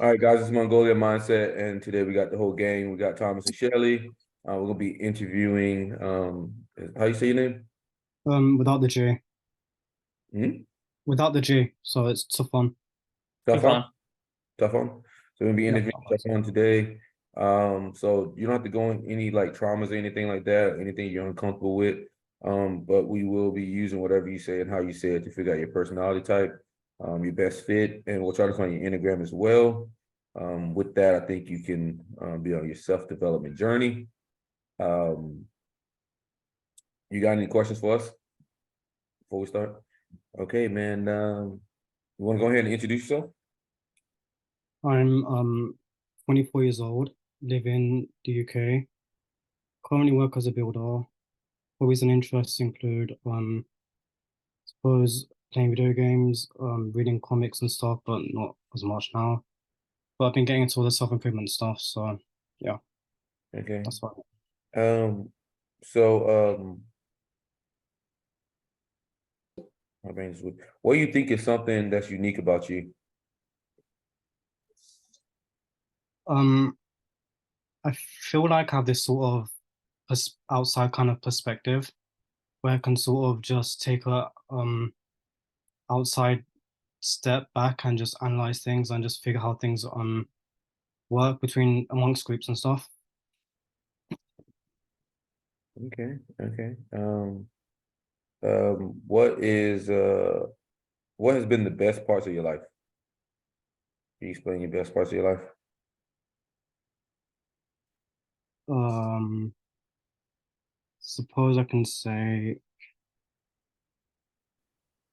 All right, guys, it's Mongolia Mindset, and today we got the whole gang. We got Thomas and Shelly. We're gonna be interviewing. How you say your name? Without the J. Hmm? Without the J, so it's tough one. Tough on, Fun. tough on. So we're gonna be Yeah. interviewing tough on today. So you don't have to go in any like traumas or anything like that, anything you're uncomfortable with. But we will be using whatever you say and how you say it to figure out your personality type, your best fit, and we'll try to find your enneagram as well. With that, I think you can be on your self-development journey. Um, you got any questions for us before we start? Okay, man. You want to go ahead and introduce yourself? I'm 24 years old, live in the UK, currently work as a builder. Hobbies and interests include suppose playing video games, reading comics and stuff, but not as much now. But I've been getting into all the self-improvement stuff, so yeah, Okay. that's fine. Um, so my brain is weak. What do you think is something that's unique about you? Um, I feel like I have this sort of outside kind of perspective where I can sort of just take a outside step back and just analyze things and just figure how things work between amongst groups and stuff. Okay, okay. What is what has been the best parts of your life? Can you explain your best parts of your life? Suppose I can say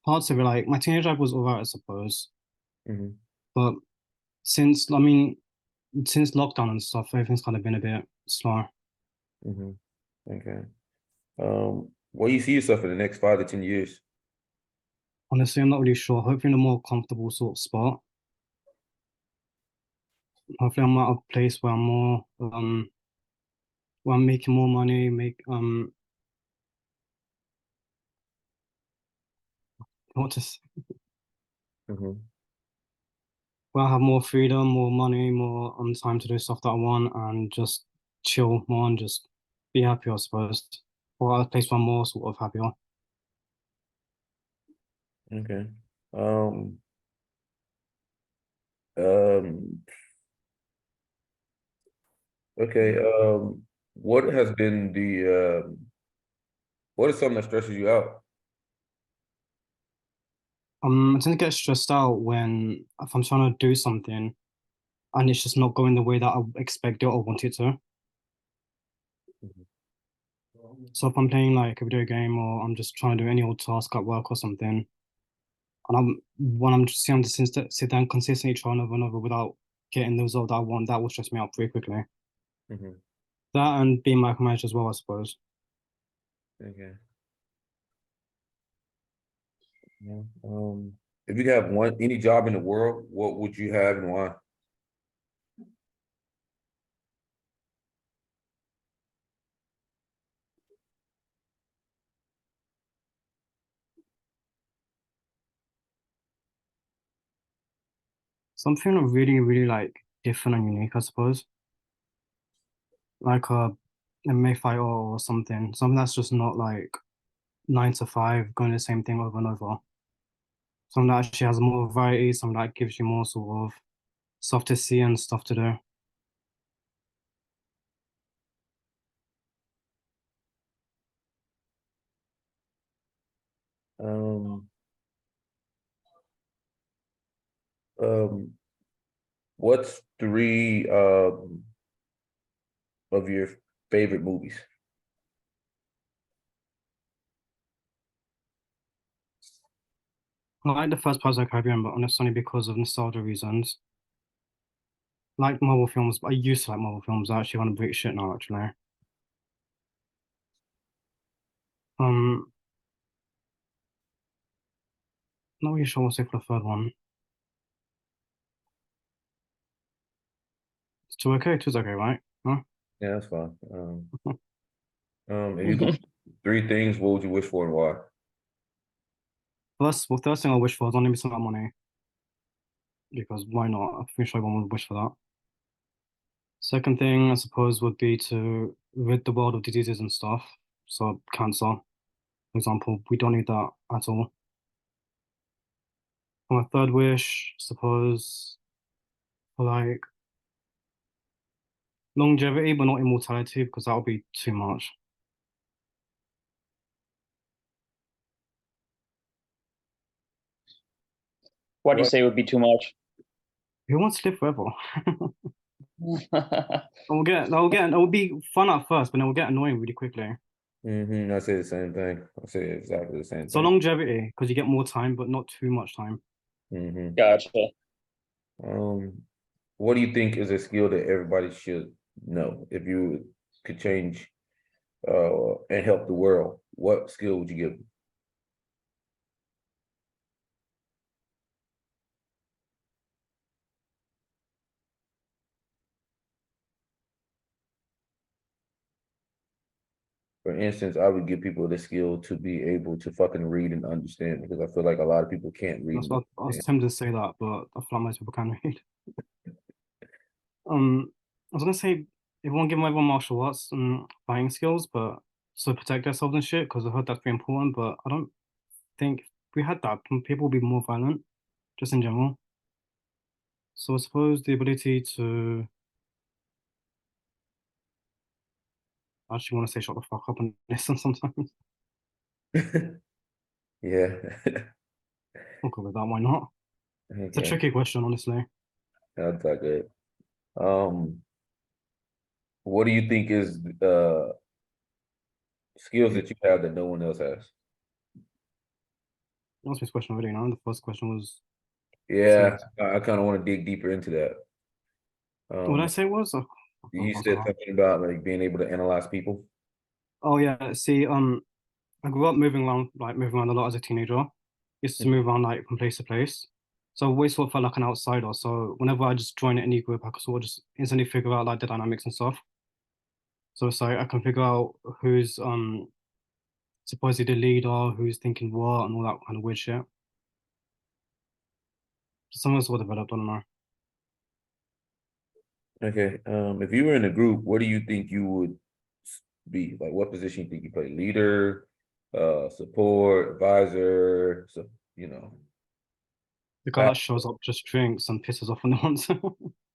parts of it, like my teenage life was alright, I suppose. Mm-hmm. But since lockdown and stuff, everything's kind of been a bit slower. Mm-hmm. Okay. Where do you see yourself in the next 5 to 10 years? Honestly, I'm not really sure. Hopefully in a more comfortable sort of spot. Hopefully I'm at a place where I'm more where I'm making more money, what to s- Mm-hmm. where I have more freedom, more money, more time to do stuff that I want and just chill more and just be happy, I suppose. Or at a place where I'm more sort of happier. Okay. Um, um, okay. What has been the what is something that stresses you out? I tend to get stressed out when if I'm trying to do something and it's just not going the way that I expect it or want it to. Mhm. So if I'm playing like a video game or I'm just trying to do any old task at work or something, and when I'm just seeing to sit down consistently trying over and over without getting the result that I want, that will stress me out pretty quickly. Mhm. That and being micromanaged as well, I suppose. Okay. Yeah. If you could have any job in the world, what would you have and why? Something really, really like different and unique, I suppose. Like a MMA fighter or something. Something that's just not like 9 to 5, going the same thing over and over. Something that actually has more variety, something that gives you more sort of stuff to see and stuff to do. Um, um, what's three of your favorite movies? I like the first Pirates of the Caribbean, but honestly, only because of nostalgia reasons. I like Marvel films, but I used to like Marvel films. I actually want to break shit now, actually. Um, Not really sure what's it for the third one. It's two okay, two's okay, right? Huh? Yeah, that's fine. If you could three things, what would you wish for and why? First thing I wish for is only some money. because why not? I'm pretty sure everyone would wish for that. Second thing, I suppose, would be to rid the world of diseases and stuff. So cancer, for example, we don't need that at all. For my third wish, I suppose, for like longevity, but not immortality, because that would be too much. Why do you What? say it would be too much? Who wants to live forever? It will be fun at first, but then it will get annoying really quickly. I say the same thing. I say exactly the same So thing. longevity, because you get more time, but not too much time. Gotcha. What do you think is a skill that everybody should know? If you could change and help the world, what skill would you give them? For instance, I would give people the skill to be able to fucking read and understand, because I feel like a lot of people can't read. That's what I was tempted to say that, but I feel like most people can read. I was gonna say everyone give everyone martial arts and fighting skills, but so protect themselves and shit, because I heard that's very important. But I don't think if we had that, people would be more violent, just in general. So I suppose the ability to I actually want to say shut the fuck up and listen sometimes. Yeah. I'll go with that. Why not? It's a Okay. tricky question, honestly. That's not good. What do you think is skills that you have that no one else has? You asked me this question already. Now the first question was Yeah, I kind of want to dig deeper into that. what did I say was. You said something about like being able to analyze people. Oh yeah. See, I grew up moving around a lot as a teenager. Used to move around like from place to place. So I always sort of felt like an outsider. So whenever I just join any group, I could sort of just instantly figure out like the dynamics and stuff. So it's like I can figure out who's supposedly the leader, who's thinking what, and all that kind of weird shit. Some of us were developed, I don't know. Okay. If you were in a group, what do you think you would be? Like, what position you think you play? Leader, support, advisor, so you know. The guy that shows up just drinks and pisses off when they want to.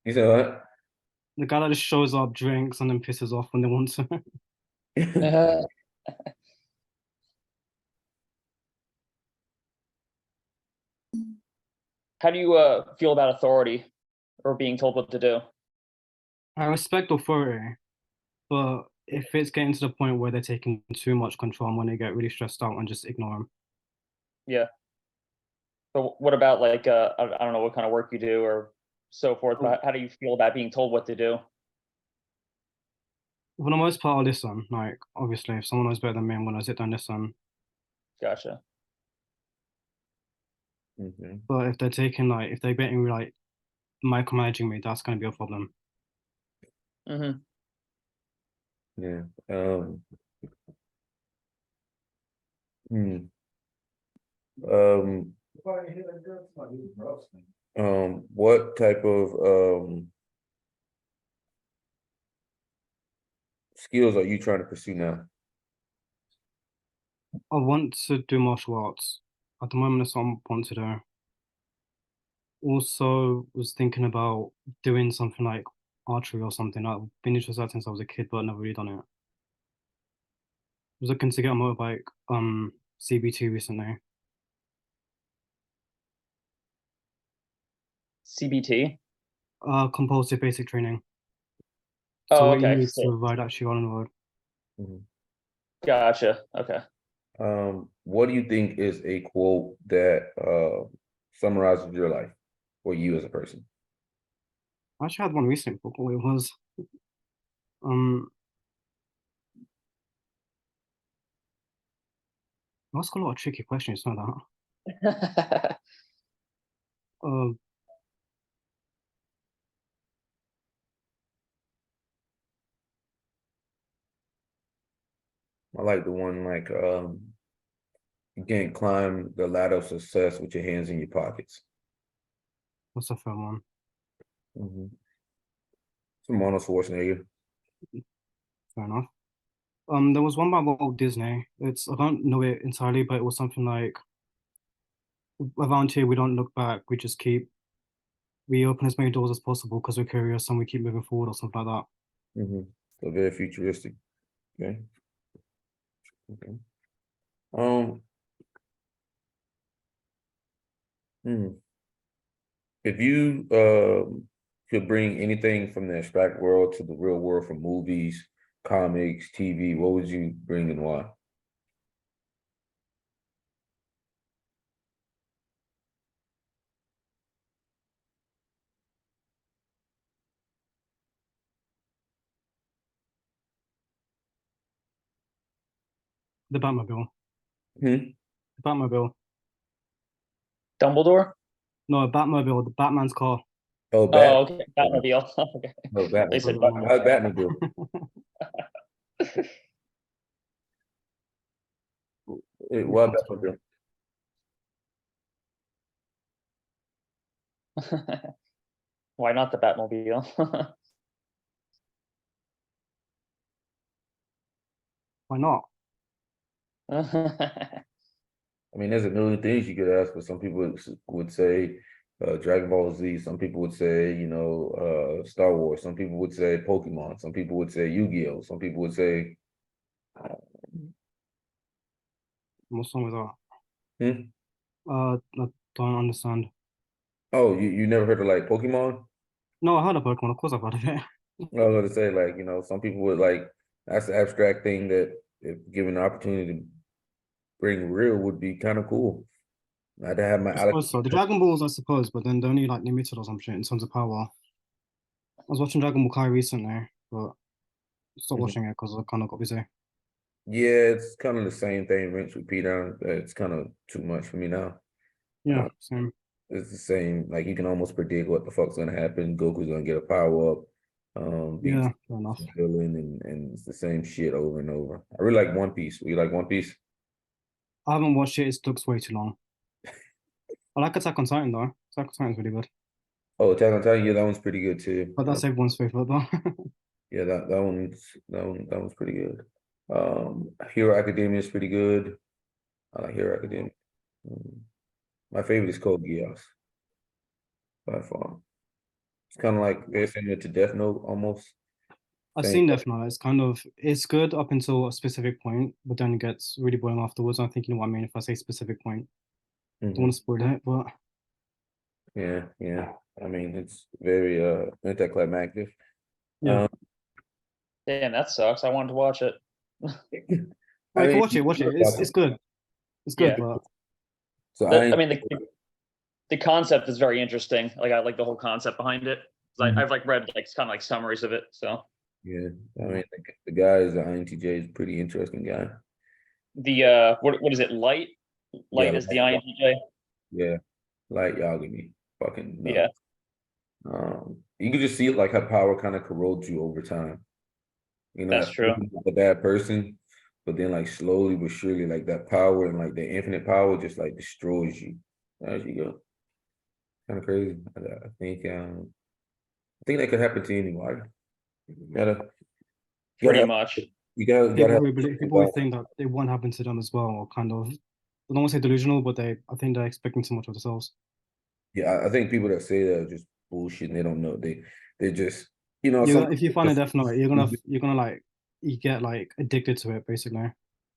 You said what? The guy that just shows up, drinks, and then pisses off when they want to. How do you feel about authority or being told what to do? I respect authority, but if it's getting to the point where they're taking too much control and when they get really stressed out and just ignore them. Yeah. But what about like I don't know what kind of work you do or so forth, but how do you feel about being told what to do? For the most part, I'll listen. Like, obviously, if someone knows better than me, I'm gonna sit down and listen. Gotcha. But if they're taking if they're getting like micromanaging me, that's gonna be a problem. Yeah. Hmm. What type of skills are you trying to pursue now? I want to do martial arts. At the moment, that's what I want to do. Also, was thinking about doing something like archery or something. I've been interested in that since I was a kid, but I've never really done it. I was looking to get a motorbike, CBT recently. CBT? Compulsive basic training. Oh, So what you okay. need to ride actually on the road. Gotcha. Okay. What do you think is a quote that summarizes your life or you as a person? I actually had one recently, but what it was, that's got a lot of tricky questions, it's not that. Uh, I like the one like you can't climb the ladder of success with your hands in your pockets. That's a fair one. Some Arnold Schwarzenegger. Fair enough. There was one about Walt Disney. I don't know it entirely, but it was something like, around here we don't look back, we open as many doors as possible because we're curious and we keep moving forward or something like that. So very futuristic. Okay. Okay. If you could bring anything from the abstract world to the real world, from movies, comics, TV, what would you bring and why? The Batmobile. Hmm? The Batmobile. Dumbledore? No, a Batmobile, the Batman's car. Oh, Oh, okay. Batmobile. Okay. No, They said Batmobile. Why Batmobile? Why not the Batmobile? Why not? I mean, there's a million things you could ask, but some people would say Dragon Ball Z. Some people would say, Star Wars. Some people would say Pokemon. Some people would say Yu-Gi-Oh. Some people would say. What's wrong with that? Hmm? I don't understand. Oh, you never heard of like Pokemon? No, I heard of Pokemon. Of course, I've heard of it. I was going to say, like, some people would like, that's the abstract thing that, if given the opportunity to bring real, would be kind of cool. I had to have my I suppose so. The Dragon Balls, I suppose, but then they're only like limited or some shit in terms of power. I was watching Dragon Ball Kai recently, but stopped watching it because I kind of got busy. Yeah, it's kind of the same thing, rinse, repeat. It's kind of too much for me now. Yeah, same. It's the same. Like, you can almost predict what the fuck's gonna happen. Goku's gonna get a power up. Yeah, fair enough. Villain, and it's the same shit over and over. I really like One Piece. You like One Piece? I haven't watched it. It looks way too long. I like Attack on Titan though. Attack on Titan's really good. Oh, Attack on Titan. Yeah, that one's pretty good too. But that's everyone's favorite though. Yeah, that one's pretty good. Hero Academia is pretty good. I like Hero Academia. My favorite is Code Geass by far. It's kind of like very similar to Death Note almost. I've seen Death Note. It's good up until a specific point, but then it gets really boring afterwards. I'm thinking what I mean if I say specific point. Don't want to spoil it, but yeah. I mean, it's very anticlimactic. yeah. Damn, that sucks. I wanted to watch it. Wait, watch it. It's good. It's good, Yeah. but So I mean, the concept is very interesting. Like, I like the whole concept behind it. I've like read like kind of like summaries of it. So yeah, I mean, the guy is the INTJ is a pretty interesting guy. the what is it? Light is the INTJ. Yeah, Light Yagami, fucking nuts. Yeah. You can just see it, like how power kind of corrodes you over time. That's true. A bad person, but then like slowly but surely, like that power and like the infinite power just like destroys you as you go. Kind of crazy. I think that could happen to anyone. Pretty much. You gotta people think that it won't happen to them as well, or kind of, I don't want to say delusional, but I think they're expecting too much of themselves. Yeah, I think people that say that are just bullshit and they don't know. They just, if you find a Death Note, you're gonna like, you get like addicted to it basically.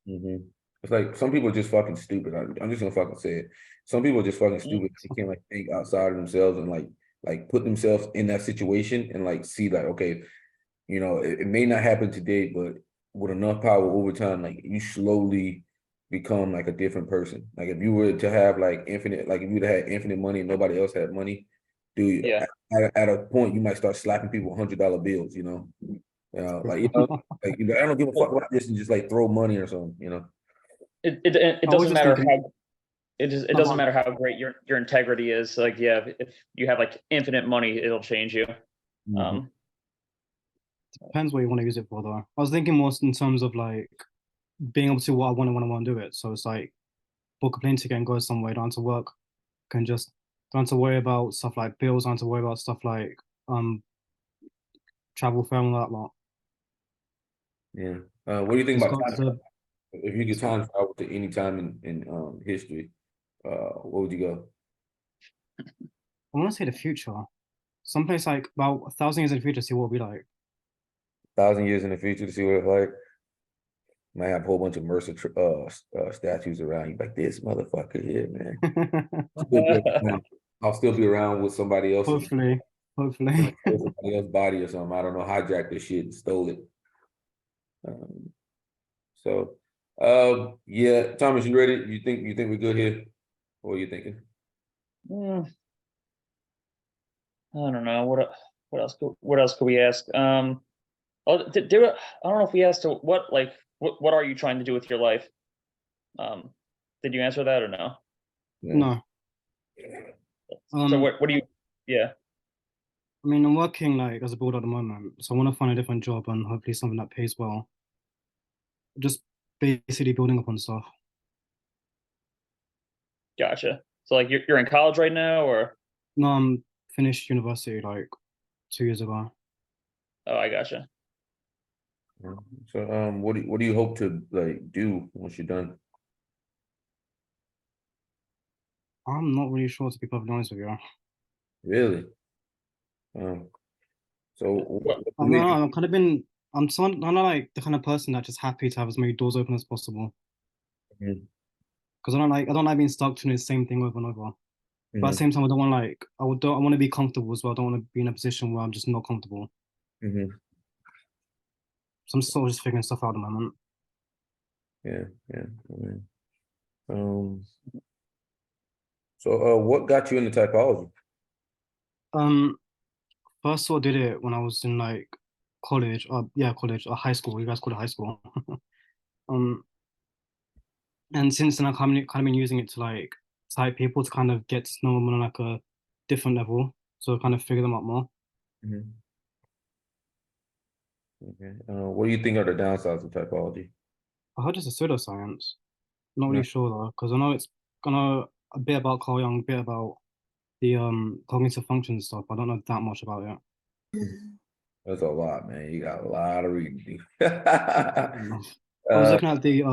It's like some people are just fucking stupid. I'm just gonna fucking say it. Some people are just fucking stupid. They can't like think outside of themselves and like put themselves in that situation and like see like, okay, it may not happen today, but with enough power over time, like you slowly become like a different person. Like if you were to have like infinite, like if you had infinite money and nobody else had money, dude, Yeah. at a point you might start slapping people $100 bills, like I don't give a fuck about this and just like throw money or something, It doesn't matter how it doesn't matter how great your integrity is. Like, yeah, if you have like infinite money, it'll change you. Depends what you want to use it for, though. I was thinking more in terms of like being able to do what I want when I want to do it. So it's like book a plane ticket and go somewhere, don't have to work. Can just Don't have to worry about stuff like bills. Don't have to worry about stuff like travel fare and that lot. Yeah. What do you think It's about got time travel? If you could time travel to any time in history, what would you go? I want to say the future. Someplace like about 1,000 years in the future, see what it'll be like. 1,000 years in the future to see what it's like. Might have a whole bunch of Mercer statues around you, like this motherfucker here, man. I'll still be around with somebody else's, Hopefully. somebody else's body or something. I don't know, hijacked this shit and stole it. Yeah, Thomas, you ready? You think we're good here? What are you thinking? I don't know what else could we ask? I don't know if we asked what are you trying to do with your life? Did you answer that or no? No. So what do you? Yeah. I mean, I'm working like as a builder at the moment, so I want to find a different job and hopefully something that pays well. Just basically building up on stuff. Gotcha. So like you're in college right now, or? No, I'm finished university like 2 years ago. Oh, I gotcha. So what do you hope to like do once you're done? I'm not really sure, to be perfectly honest with you. Really? So I'm kind of been. I'm not like the kind of person that's just happy to have as many doors open as possible. Because I don't like being stuck to the same thing over and over. But at the same time, I don't want like I want to be comfortable as well. I don't want to be in a position where I'm just not comfortable. So I'm sort of just figuring stuff out at the moment. Yeah. So what got you into typology? First sort of did it when I was in like college. College or high school. You guys call it high school. And since then I've kind of been using it to like type people to kind of get to know them on like a different level. So kind of figure them out more. Okay. What do you think are the downsides of typology? I heard it's a pseudoscience. Not really sure though, because I know a bit about Carl Jung, a bit about the cognitive function stuff. I don't know that much about it. That's a lot, man. You got a lot of reading. I was looking at the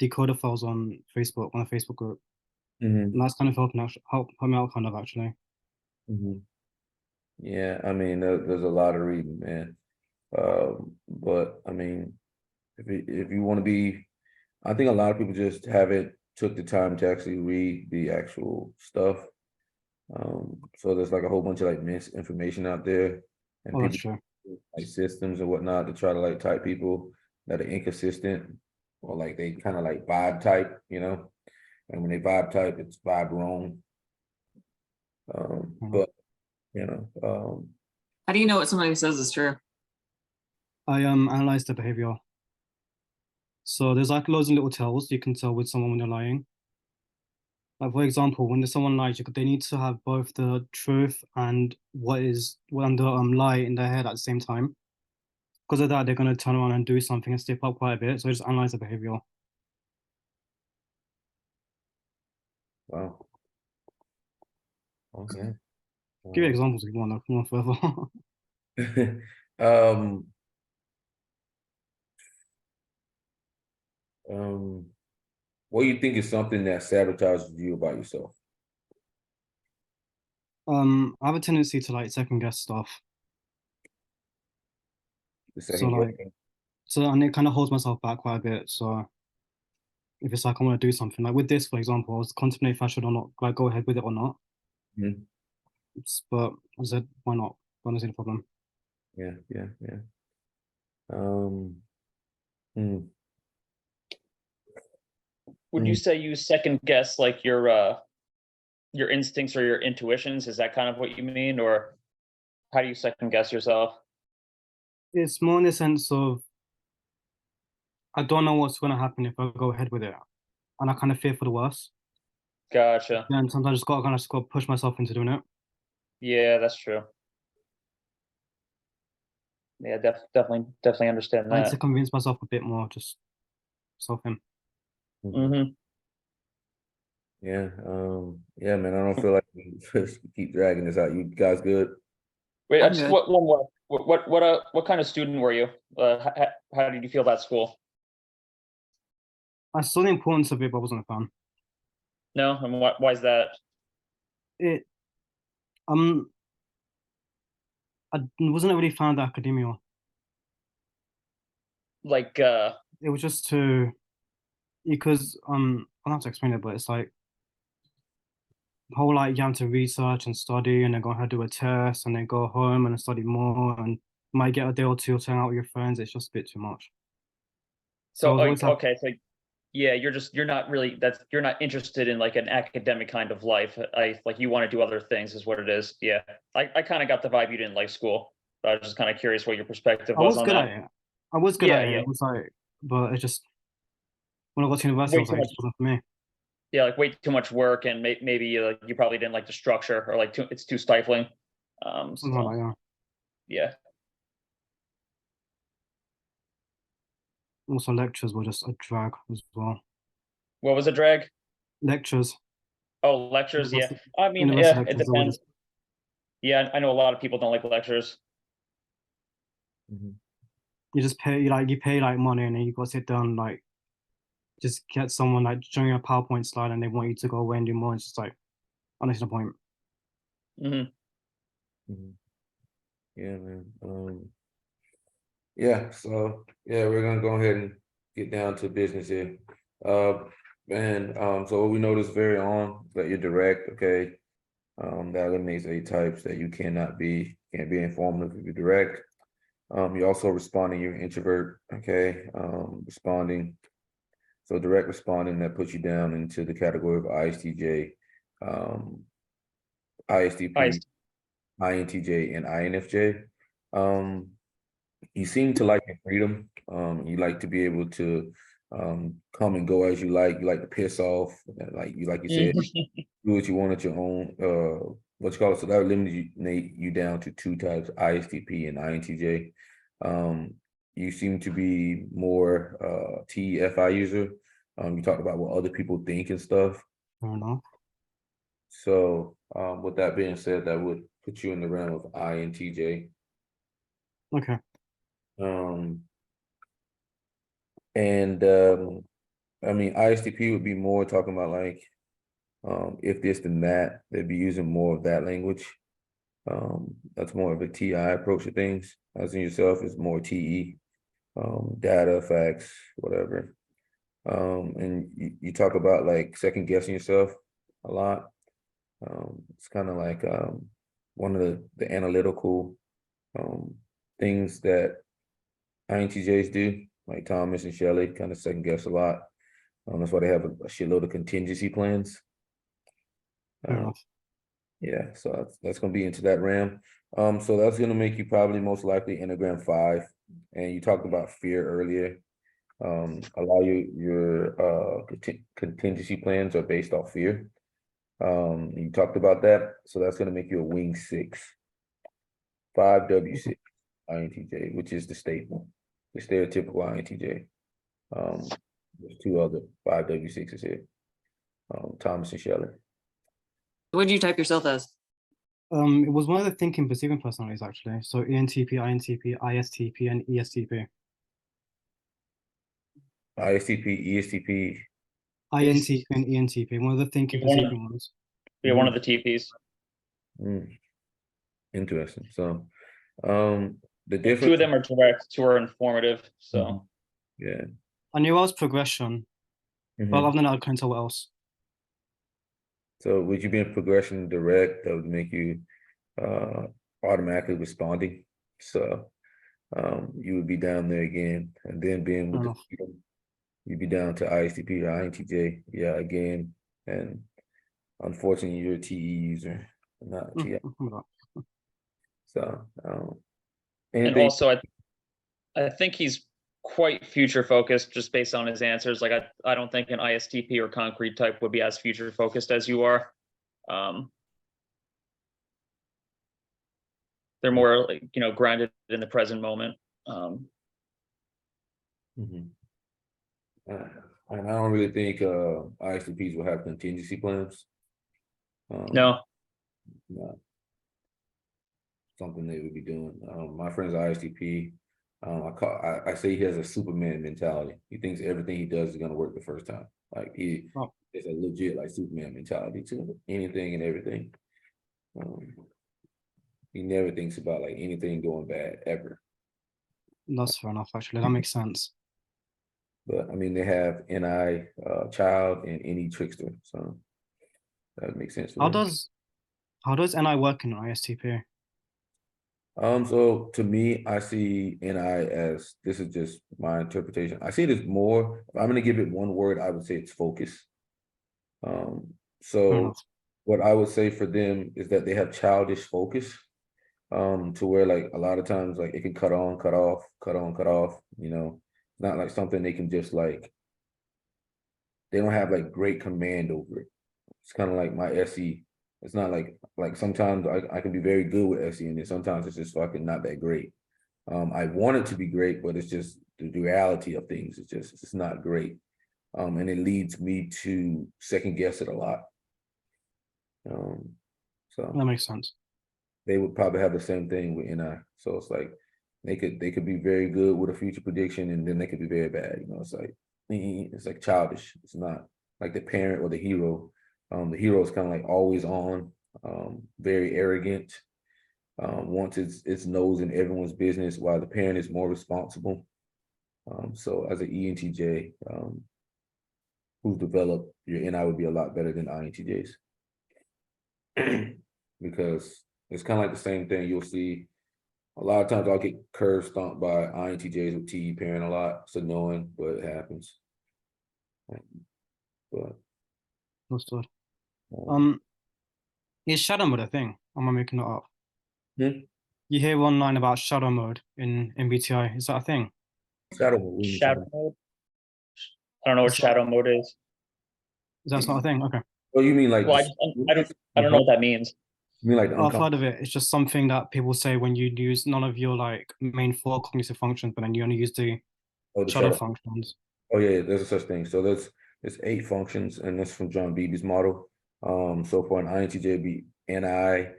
decoder files on Facebook, on a Facebook group. And that's kind of help me out kind of actually. Yeah, I mean, there's a lot of reading, man. But I mean, if you want to be, I think a lot of people just haven't took the time to actually read the actual stuff. So there's like a whole bunch of like misinformation out there, and that's people true. like systems and whatnot to try to like type people that are inconsistent, or like they kind of like vibe type, and when they vibe type, it's vibe wrong. But how do you know what somebody says is true? I analyze the behavior. So there's like loads of little tells you can tell with someone when they're lying. Like for example, when there's someone lies, they need to have both the truth and the lie in their head at the same time. Because of that, they're going to turn around and do something and step up quite a bit. So I just analyze the behavior. Wow. Okay. Give you examples if you want to go further. What do you think is something that sabotages you about yourself? I have a tendency to like second guess stuff. And it kind of holds myself back quite a bit. So if it's like I want to do something, like with this, for example, I was contemplating if I should or not, like go ahead with it or not. But I said, why not? I don't see the problem. Yeah. Would you say you second guess like your instincts or your intuitions? Is that kind of what you mean, or how do you second guess yourself? It's more in the sense of I don't know what's going to happen if I go ahead with it, and I kind of fear for the worst. Gotcha. And sometimes I just got to push myself into doing it. Yeah, that's true. Yeah, definitely understand that. I need to convince myself a bit more, just something. Yeah, yeah, man, I don't feel like we just keep dragging this out. You guys good? Wait, I'm just good. one more. What kind of student were you? How did you feel about school? I saw the importance of it, but I wasn't a fan. No, and why is that? It I wasn't a really fan of the academia. Like, It was just too because I don't have to explain it, but it's like whole like you have to research and study and then go ahead do a test and then go home and study more and might get a day or two to hang out with your friends. It's just a bit too much. So I so was always like, like, okay, so yeah, you're not really you're not interested in like an academic kind of life. I like you want to do other things is what it is. Yeah, I kind of got the vibe you didn't like school, but I was just kind of curious what your perspective I was was on good at that. it. I was good Yeah, at it. yeah, It was like, but it just when I got to university, I way was too like, it much. just wasn't for me. Yeah, like way too much work, and maybe you probably didn't like the structure, or like it's too stifling. Something like So that. Yeah. yeah. Also, lectures were just a drag as well. What was a drag? Lectures, Oh, lectures. Yeah, university, I mean, university yeah, it lectures, they were depends. just Yeah, I know a lot of people don't like lectures. Mhm. you just pay you pay like money and then you go sit down like just get someone like showing a PowerPoint slide and they want you to go away and do more. It's just like honestly the point. Hmm. Mhm. Yeah, man. Yeah, so yeah, we're gonna go ahead and get down to business here. Uh, and so what we noticed very on that you're direct, okay. That eliminates A types that you can't be informative if you're direct. You're also responding, you're an introvert, okay. Responding. So direct responding that puts you down into the category of ISTJ, I ISTP, INTJ, and INFJ. Um, you seem to like your freedom. You like to be able to come and go as you like. You like to piss off, like you said, do what you want at your own. What you call it? So that limits you down to two types: ISTP and INTJ. You seem to be more TFI user. You talked about what other people think and stuff. Fair enough. So, with that being said, that would put you in the realm of INTJ. Okay. Um, and I mean, ISTP would be more talking about like, if this then that, they'd be using more of that language. That's more of a TI approach to things. As in yourself is more TE, data, facts, whatever. And you talk about like second guessing yourself a lot. It's kind of like one of the analytical things that INTJs do, like Thomas and Shelley, kind of second guess a lot. That's why they have a shitload of contingency plans. Fair Uh, enough. yeah, so that's gonna be into that RAM. So that's gonna make you probably most likely Enneagram 5. And you talked about fear earlier. Allow your contingency plans are based off fear. You talked about that, so that's gonna make you a wing 6, 5W6 INTJ, which is the staple, the stereotypical INTJ. There's two other 5W6s here, Thomas and Shelley. What did you type yourself as? It was one of the thinking perceiving personalities actually. So ENTP, INTP, ISTP, and ESTP. ISTP, ESTP. INTP and ENTP. One of the thinking One of, perceiving ones. yeah, one of the TPs. Interesting. So, the Two difference. of them are direct, two are informative. So Mhm. Yeah. I knew I was progression, but other than that, I couldn't tell what else. So would you be in progression direct that would make you automatically responding? So you would be down there again, and then being Fair with the enough. freedom, you'd be down to ISTP or INTJ. Yeah, again. And unfortunately you're a TE user, not a TI. So and anything. also I think he's quite future focused just based on his answers. Like I don't think an ISTP or concrete type would be as future focused as you are. They're more like, grounded in the present moment. Mhm. And I don't really think ISTPs will have contingency plans. No. Not something they would be doing. My friend's ISTP. I say he has a Superman mentality. He thinks everything he does is gonna work the first time. Like it's a legit like Superman mentality to anything and everything. He never thinks about like anything going bad ever. That's fair enough, actually. That makes sense. But I mean, they have NI child and any trickster, so that makes sense for How them. does NI work in ISTP? So to me, I see NI as, this is just my interpretation. I see it as more, if I'm gonna give it one word, I would say it's focus. Fair So enough. what I would say for them is that they have childish focus. To where like a lot of times like it can cut on, cut off, cut on, cut off, you know, not like something they can just like, they don't have like great command over it. It's kind of like my SE. It's not like sometimes I can be very good with SE and then sometimes it's just fucking not that great. I want it to be great, but it's just the reality of things. It's just not great. And it leads me to second guess it a lot. So That makes sense. they would probably have the same thing with NI. So it's like they could be very good with a future prediction and then they could be very bad. You know, it's like childish. It's not like the parent or the hero. The hero is kind of like always on, very arrogant, wants its nose in everyone's business, while the parent is more responsible. So as an ENTJ, who's developed, your NI would be a lot better than INTJs. Because it's kind of like the same thing. You'll see a lot of times I'll get curve stomped by INTJs with TE parent a lot. It's annoying, but it happens. But Understood. Is shadow mode a thing? Am I making it up? You hear one line about shadow mode in MBTI. Is that a thing? shadow mode. Shadow mode. I don't know what Is that- shadow mode is. That's not a thing. Okay. Oh, you mean like? Well, I don't know what that means. You mean like I've heard of it. It's just something that people say when you use none of your like main 4 cognitive functions, but then you only use the shadow functions. Oh yeah, there's a such thing. So there's 8 functions, and that's from John Beebe's model. So for an INTJ, it'd be NI,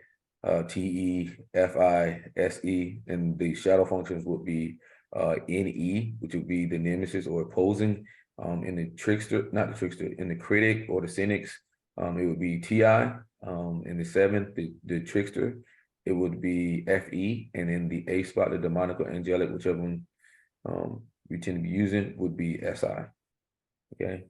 TE, FI, SE, and the shadow functions would be NE, which would be the nemesis or opposing. In the trickster, not the trickster, in the critic or the cynics, it would be TI. In the 7th, the trickster, it would be FE, and in the 8th spot, the demonic or angelic, whichever one we tend to be using, would be SI. Okay.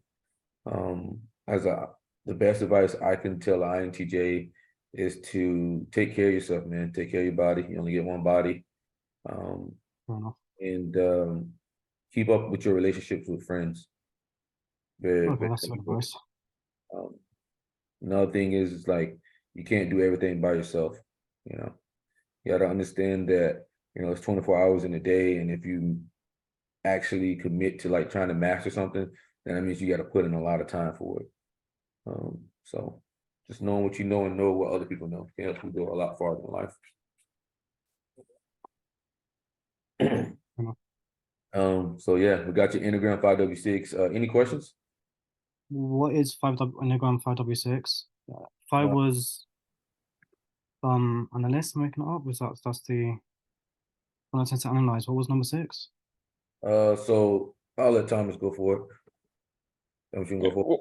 The best advice I can tell INTJ is to take care of yourself, man. Take care of your body. You only get one body. And keep up with your relationships with friends. Okay, that's good advice. Another thing is like you can't do everything by yourself. You know, you gotta understand that, you know, it's 24 hours in a day, and if you actually commit to like trying to master something, then that means you got to put in a lot of time for it. So just knowing what you know and know what other people know can help you go a lot farther in life. So yeah, we got your Enneagram 5W6. Any questions? What is Enneagram 5W6? 5 was analyst, making it up. That's the when I tend to analyze. What was number 6? So I'll let Thomas go for it. You can go for it.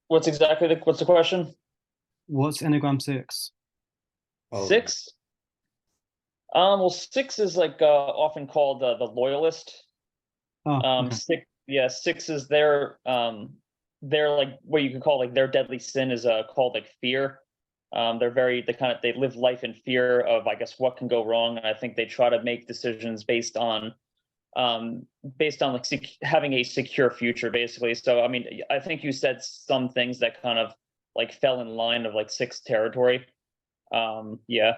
What's the question? What's Enneagram 6? 6? Well, 6 is like often called the loyalist. Okay. 6 is their like what you could call like their deadly sin is called like fear. They live life in fear of, I guess, what can go wrong, and I think they try to make decisions based on like having a secure future, basically. So I mean, I think you said some things that kind of like fell in line of like 6 territory. Yeah.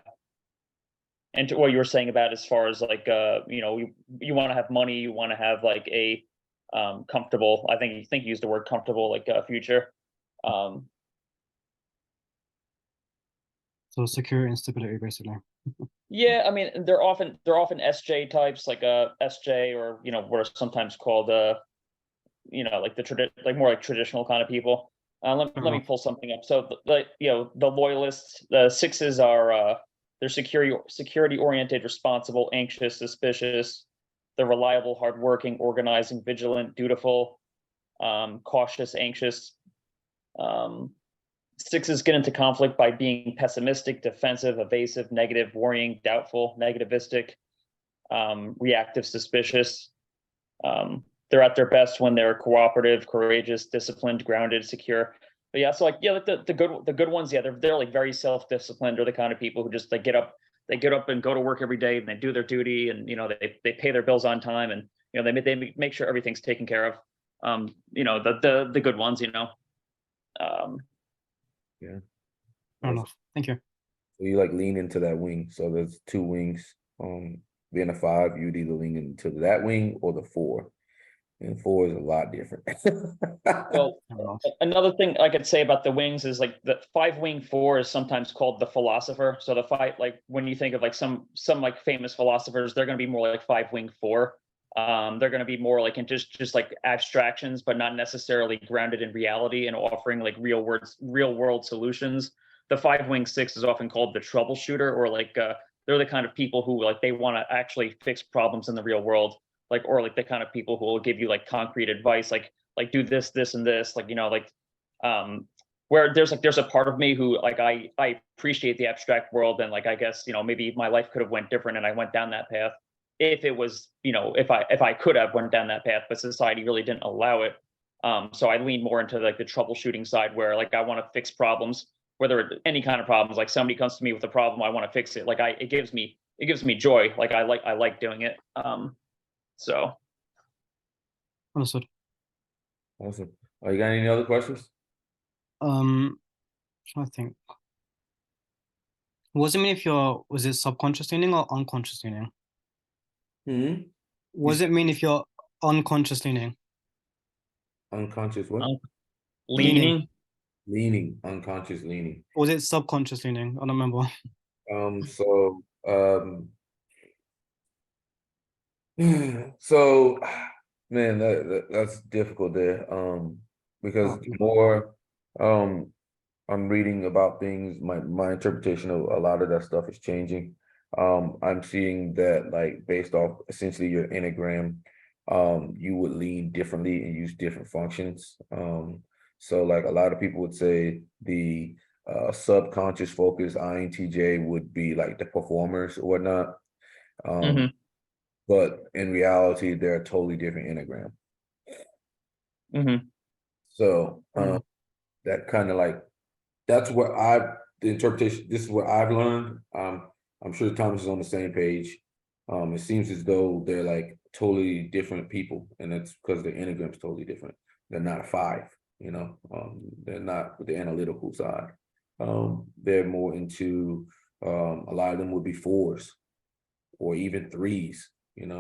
And to what you were saying about as far as like you know, you want to have money, you want to have like a comfortable, I think you used the word comfortable, like future. So security and stability, basically. Yeah, I mean, they're often SJ types, like SJ, or you know, what are sometimes called like like more like traditional kind of people. Let me pull something up. So the loyalists, the sixes are they're security oriented, responsible, anxious, suspicious. They're reliable, hardworking, organizing, vigilant, dutiful, cautious, anxious. Sixes get into conflict by being pessimistic, defensive, evasive, negative, worrying, doubtful, negativistic, reactive, suspicious. They're at their best when they're cooperative, courageous, disciplined, grounded, secure. But yeah, so like the good ones, yeah, they're like very self-disciplined. They're the kind of people who just get up and go to work every day, and they do their duty, and they pay their bills on time, and they make sure everything's taken care of. The good ones, Yeah. Fair enough. Thank you. So you like lean into that wing. So there's two wings. Being a 5, you'd either lean into that wing or the 4. And 4 is a lot different. Well, another thing I could say about the wings is like the 5-wing 4 is sometimes called the philosopher. So the 5, like when you think of like some like famous philosophers, they're going to be more like 5-wing 4. They're going to be more like in just like abstractions, but not necessarily grounded in reality and offering like real world solutions. The 5-wing 6 is often called the troubleshooter, or like they're the kind of people who like they want to actually fix problems in the real world, like, or like the kind of people who will give you like concrete advice, like do this, this, and this, like where there's a part of me who like I appreciate the abstract world, and like I guess maybe my life could have went different and I went down that path if it was if I could have went down that path, but society really didn't allow it. So I lean more into like the troubleshooting side, where like I want to fix problems, whether any kind of problems. Like somebody comes to me with a problem, I want to fix it. Like it gives me joy. Like I like doing it. So. Understood. Awesome. You got any other questions? I think. What does it mean if was it subconscious leaning or unconscious leaning? What does it mean if you're unconscious leaning? Unconscious what? Leaning. Leaning, unconscious leaning. Or was it subconscious leaning? I don't remember. So man, that's difficult there. Because the more I'm reading about things, my interpretation of a lot of that stuff is changing. I'm seeing that like based off essentially your enneagram, you would lean differently and use different functions. So like a lot of people would say the subconscious focus INTJ would be like the performers or whatnot. But in reality, they're a totally different enneagram. So that kind of like, that's what the interpretation, this is what I've learned. I'm sure Thomas is on the same page. It seems as though they're like totally different people, and that's because their enneagram is totally different. They're not a 5, they're not with the analytical side. They're more into, a lot of them would be 4s or even 3s, and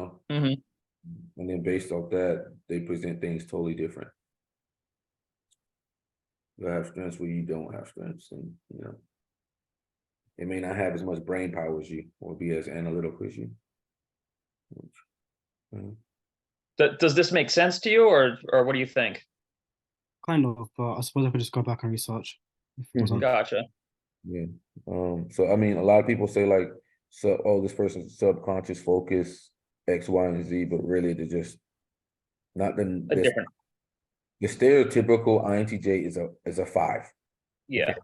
then based off that, they present things totally different. You have strengths where you don't have strengths, and they may not have as much brain power as you or be as analytical as you. Does this make sense to you, or what do you think? Kind of, but I suppose I could just go back and research. Gotcha. Yeah. So I mean, a lot of people say like, oh, this person's subconscious focus X, Y, and Z, but really they're just not different. The stereotypical INTJ is a 5. Yeah.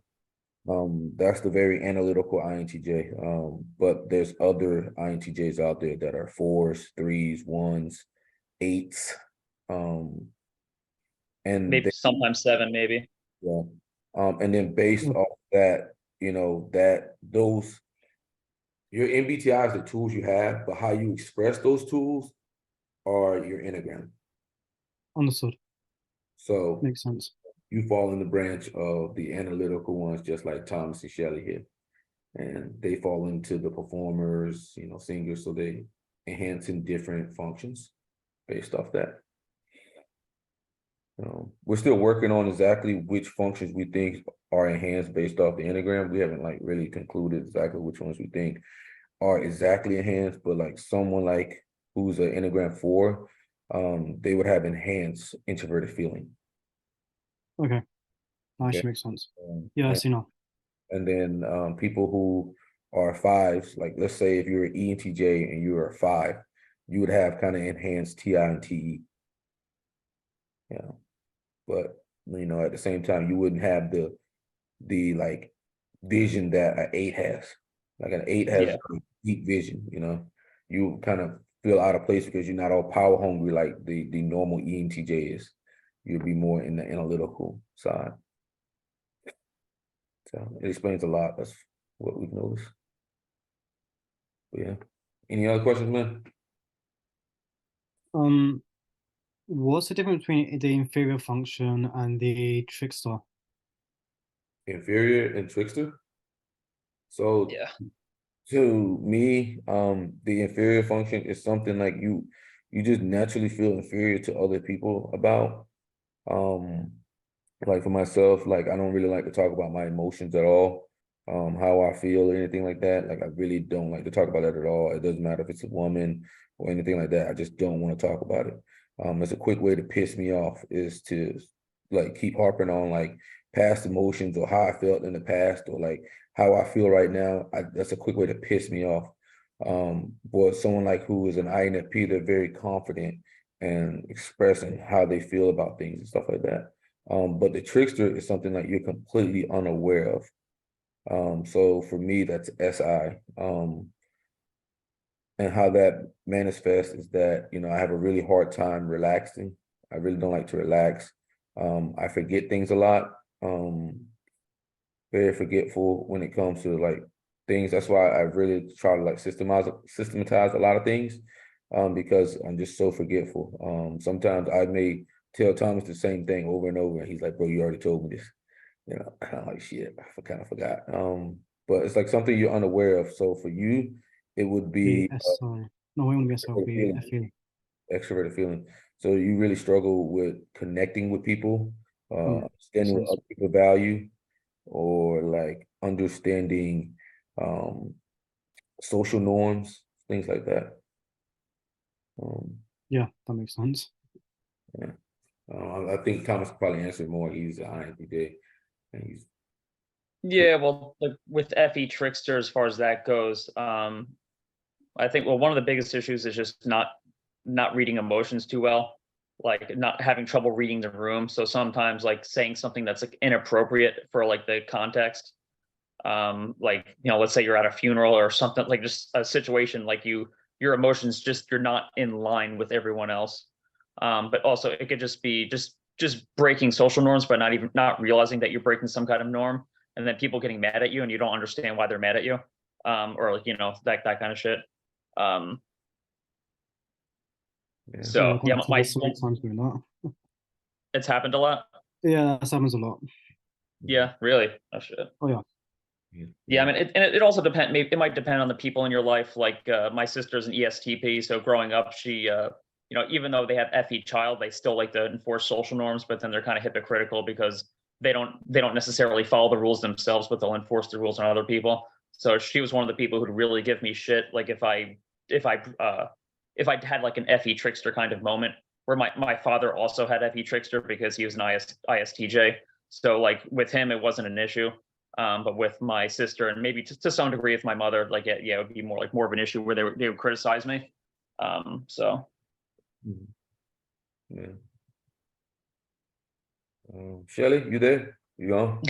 That's the very analytical INTJ. But there's other INTJs out there that are 4s, 3s, 1s, 8s, and maybe sometimes 7, maybe. Yeah. And then based off that, that those, your MBTI is the tools you have, but how you express those tools are your enneagram. Understood. So makes sense. You fall in the branch of the analytical ones, just like Thomas and Shelley here. And they fall into the performers, singers, so they enhance in different functions based off that. We're still working on exactly which functions we think are enhanced based off the enneagram. We haven't like really concluded exactly which ones we think are exactly enhanced, but like someone like who's an enneagram 4, they would have enhanced introverted feeling. Okay. That Okay. actually makes sense. Yeah, I and, see now. and then people who are fives, like let's say if you're an ENTJ and you're a 5, you would have kind of enhanced TI and TE. Yeah. But at the same time, you wouldn't have the like vision that an 8 has. Like an 8 has deep vision, you kind of feel out of place because you're not all power hungry like the normal ENTJ is. You'll be more in the analytical side. So it explains a lot. That's what we've noticed. But yeah. Any other questions, man? What's the difference between the inferior function and the trickster? Inferior and trickster. So Yeah. to me, the inferior function is something like you just naturally feel inferior to other people about. Like for myself, like I don't really like to talk about my emotions at all, how I feel or anything like that. Like I really don't like to talk about that at all. It doesn't matter if it's a woman or anything like that. I just don't want to talk about it. It's a quick way to piss me off is to like keep harping on like past emotions or how I felt in the past or like how I feel right now. That's a quick way to piss me off. But someone like who is an INFP, they're very confident and expressing how they feel about things and stuff like that. But the trickster is something that you're completely unaware of. So for me, that's SI. And how that manifests is that, I have a really hard time relaxing. I really don't like to relax. I forget things a lot. Very forgetful when it comes to like things. That's why I really try to like systematize a lot of things, because I'm just so forgetful. Sometimes I may tell Thomas the same thing over and over, and he's like, "Bro, you already told me this." I'm like, "Shit, I kind of forgot." But it's like something you're unaware of. So for you, it would be SI. No, it won't be SI, it would be FE. extroverted feeling. So you really struggle with connecting with people, understanding what other people value, or like understanding social norms, things like that. Yeah, that makes sense. Yeah. I think Thomas could probably answer more. He's an INTJ, and he's Yeah, well, like with FE trickster, as far as that goes, I think one of the biggest issues is just not reading emotions too well, like not having trouble reading the room. So sometimes like saying something that's like inappropriate for like the context. Like, let's say you're at a funeral or something, like just a situation like your emotions you're not in line with everyone else. But also it could just be just breaking social norms, but not realizing that you're breaking some kind of norm, and then people getting mad at you and you don't understand why they're mad at you. Or like, that kind of shit. So yeah, it's happened a lot. Yeah, that happens a lot. Yeah, really. Oh shit. Oh yeah. Yeah, I mean, it also depends. It might depend on the people in your life. Like my sister's an ESTP, so growing up, she, even though they have FE child, they still like to enforce social norms, but then they're kind of hypocritical because they don't necessarily follow the rules themselves, but they'll enforce the rules on other people. So she was one of the people who'd really give me shit, like if I had like an FE trickster kind of moment, where my father also had FE trickster because he was an ISTJ. So like with him, it wasn't an issue. But with my sister and maybe to some degree with my mother, like it would be more of an issue where they would criticize me. So yeah. Shelly, you there? You on?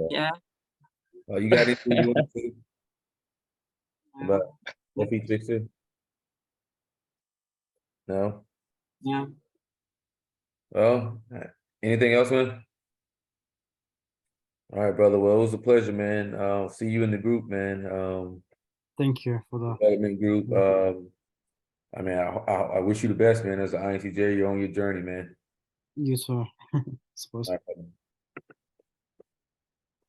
Yeah. You got anything you want to say about FE trickster? No. Yeah. Well, anything else, man? All right, brother. Well, it was a pleasure, man. See you in the group, man. Thank you for the development group. I mean, I wish you the best, man. As an INTJ, you're on your journey, man. You too. Suppose. All right.